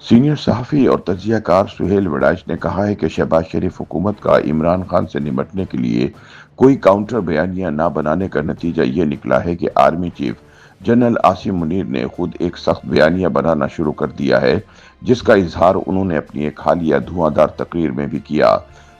Senior صحافی اور تجزیہ کار سہیل وڑائچ نے کہا ہے کہ شہباز شریف حکومت کا عمران خان سے نمٹنے کے لیے کوئی کاؤنٹر بیانیہ نہ بنانے کا نتیجہ یہ نکلا ہے کہ army chief general Asim Munir نے خود ایک سخت بیانیہ بنانا شروع کر دیا ہے، جس کا اظہار انہوں نے اپنی ایک حالیہ دھواں دار تقریر میں بھی کیا۔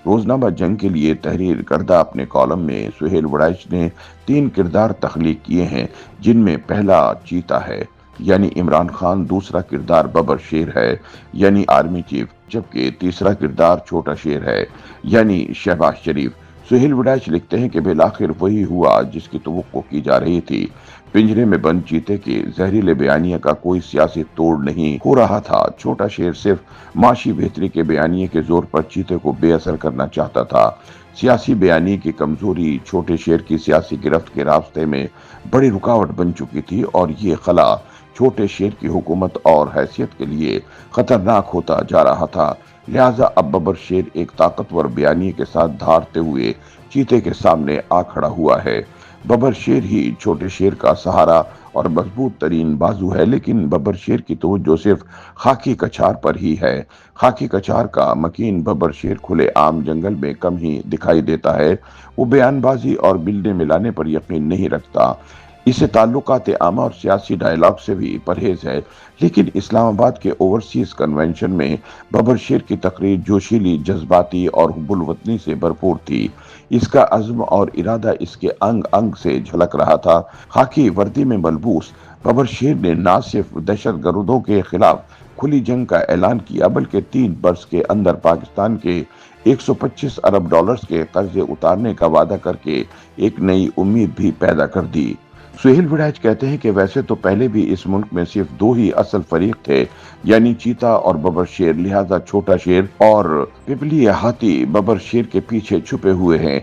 روزنامہ جنگ کے لیے تحریر کردہ اپنے کالم میں سہیل وڑائچ نے 3 کردار تخلیق کیے ہیں، جن میں پہلا چیتا ہے یعنی عمران خان، دوسرا کردار ببر شیر ہے یعنی آرمی چیف، جبکہ تیسرا کردار چھوٹا شیر ہے یعنی شہباز شریف۔ سہیل وڑائچ لکھتے ہیں کہ بالآخر وہی ہوا جس کی توقع کی جا رہی تھی۔ پنجرے میں بند چیتے کے زہریلے بیانیے کا کوئی سیاسی توڑ نہیں ہو رہا تھا۔ چھوٹا شیر صرف معاشی بہتری کے بیانیے کے زور پر چیتے کو بے اثر کرنا چاہتا تھا۔ سیاسی بیانیے کی کمزوری چھوٹے شیر کی سیاسی گرفت کے راستے میں بڑی رکاوٹ بن چکی تھی، اور یہ خلا چھوٹے شیر کی حکومت اور حیثیت کے لیے خطرناک ہوتا جا رہا تھا۔ لہٰذا اب ببر شیر ایک طاقتور بیانیے کے ساتھ دھاڑتے ہوئے چیتے کے سامنے آ کھڑا ہوا ہے۔ ببر شیر ہی چھوٹے شیر کا سہارا اور مضبوط ترین بازو ہے، لیکن ببر شیر کی توجہ صرف خاکی کچھار پر ہی ہے۔ خاکی کچھار کا مکین ببر شیر کھلے عام جنگل میں کم ہی دکھائی دیتا ہے۔ وہ بیان بازی اور ملنے ملانے پر یقین نہیں رکھتا۔ اسے تعلقات عامہ اور سیاسی ڈائیلاگ سے بھی پرہیز ہے، لیکن اسلام آباد کے اوورسیز کنونشن میں ببر شیر کی تقریر جوشیلی، جذباتی اور حب الوطنی سے بھرپور تھی۔ اس کا عزم اور ارادہ اس کے انگ انگ سے جھلک رہا تھا۔ خاکی وردی میں ملبوس ببر شیر نے نہ صرف دہشت گردوں کے خلاف کھلی جنگ کا اعلان کیا، بلکہ 3 برس کے اندر پاکستان کے 125 ارب ڈالرز کے قرضے اتارنے کا وعدہ کر کے ایک نئی امید بھی پیدا کر دی۔ سہیل وڑائچ کہتے ہیں کہ ویسے تو پہلے بھی اس ملک میں صرف 2 ہی اصل فریق تھے، یعنی چیتا اور ببر شیر، لہذا چھوٹا شیر اور پپلی ہاتھی ببر شیر کے پیچھے چھپے ہوئے ہیں۔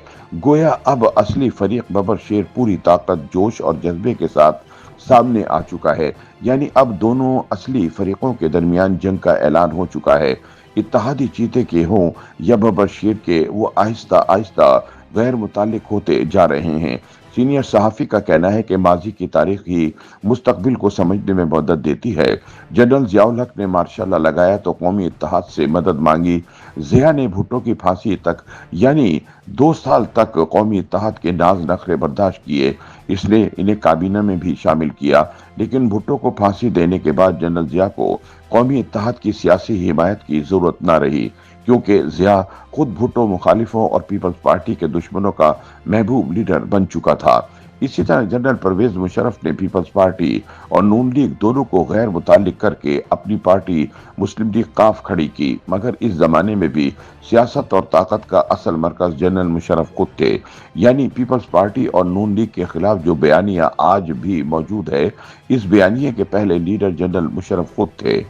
گویا اب اصلی فریق ببر شیر پوری طاقت، جوش اور جذبے کے ساتھ سامنے آ چکا ہے، یعنی اب دونوں اصلی فریقوں کے درمیان جنگ کا اعلان ہو چکا ہے۔ اتحادی چیتے کے ہوں یا ببر شیر کے، وہ آہستہ آہستہ غیر متعلق ہوتے جا رہے ہیں۔ سینئر صحافی کا کہنا ہے کہ ماضی کی تاریخ ہی مستقبل کو سمجھنے میں مدد دیتی ہے۔ جنرل ضیاء الحق نے مارشل لا لگایا تو قومی اتحاد سے مدد مانگی۔ ضیاء نے بھٹو کی پھانسی تک، یعنی 2 سال تک قومی اتحاد کے ناز نخرے برداشت کیے۔ اس نے انہیں کابینہ میں بھی شامل کیا، لیکن بھٹو کو پھانسی دینے کے بعد جنرل ضیاء کو قومی اتحاد کی سیاسی حمایت کی ضرورت نہ رہی، کیونکہ ضیاء خود بھٹو مخالفوں اور پیپلز پارٹی کے دشمنوں کا محبوب لیڈر بن چکا تھا۔ اسی طرح جنرل پرویز مشرف نے پیپلز پارٹی اور نون لیگ دونوں کو غیر متعلق کر کے اپنی پارٹی مسلم لیگ قاف کھڑی کی، مگر اس زمانے میں بھی سیاست اور طاقت کا اصل مرکز جنرل مشرف خود تھے، یعنی پیپلز پارٹی اور نون لیگ کے خلاف جو بیانیہ آج بھی موجود ہے، اس بیانیے کے پہلے لیڈر جنرل مشرف خود تھے۔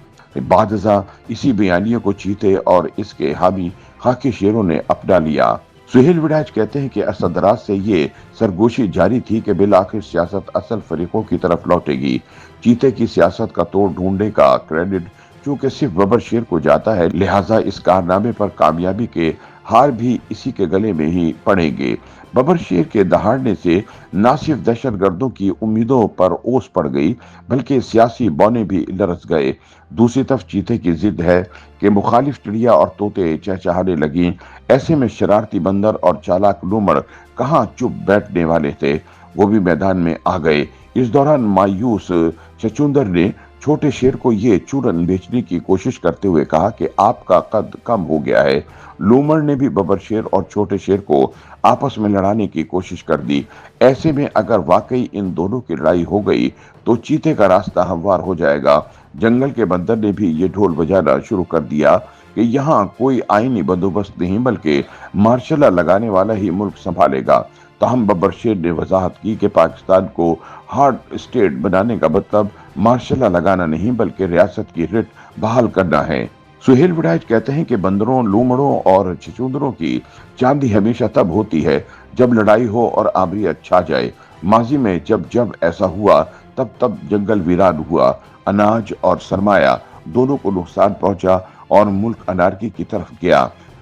بعد ازاں اسی بیانیے کو چیتے اور اس کے حامی خاکی شیروں نے اپنا لیا۔ سہیل وڑائچ کہتے ہیں کہ اسدراج سے یہ سرگوشی جاری تھی کہ بالآخر سیاست اصل فریقوں کی طرف لوٹے گی۔ چیتے کی سیاست کا توڑ ڈھونڈنے کا کریڈٹ چونکہ صرف ببر شیر کو جاتا ہے، لہٰذا اس کارنامے پر کامیابی کے ہار بھی اسی کے گلے میں ہی پڑیں گے۔ ببر شیر کے دہاڑنے سے نہ صرف دہشت گردوں کی امیدوں پر اوس پڑ گئی، بلکہ سیاسی بونے بھی لرز گئے۔ دوسری طرف چیتے کی ضد ہے کہ مخالف چڑیا اور طوطے چہچہانے لگیں۔ ایسے میں شرارتی بندر اور چالاک لومڑ کہاں چپ بیٹھنے والے تھے، وہ بھی میدان میں آ گئے۔ اس دوران مایوس چچوندر نے چھوٹے شیر کو یہ چورن بیچنے کی کوشش کرتے ہوئے کہا کہ آپ کا قد کم ہو گیا ہے۔ لومڑ نے بھی ببر شیر اور چھوٹے شیر کو آپس میں لڑانے کی کوشش کر دی۔ ایسے میں اگر واقعی ان دونوں کی لڑائی ہو گئی تو چیتے کا راستہ ہموار ہو جائے گا۔ جنگل کے بندر نے بھی یہ ڈھول بجانا شروع کر دیا کہ یہاں کوئی آئینی بندوبست نہیں، بلکہ مارشل لا لگانے والا ہی ملک سنبھالے گا۔ تاہم ببر شیر نے وضاحت کی کہ پاکستان کو ہارڈ اسٹیٹ بنانے کا مطلب مارشل لا لگانا نہیں، بلکہ ریاست کی رٹ بحال کرنا ہے۔ سہیل وڑائچ کہتے ہیں کہ بندروں، لومڑوں اور چچوندروں کی چاندی ہمیشہ تب ہوتی ہے جب لڑائی ہو اور آبریت چھا جائے۔ ماضی میں جب ایسا ہوا تب جنگل ویران ہوا، اناج اور سرمایہ دونوں کو نقصان پہنچا اور ملک انارکی کی طرف گیا۔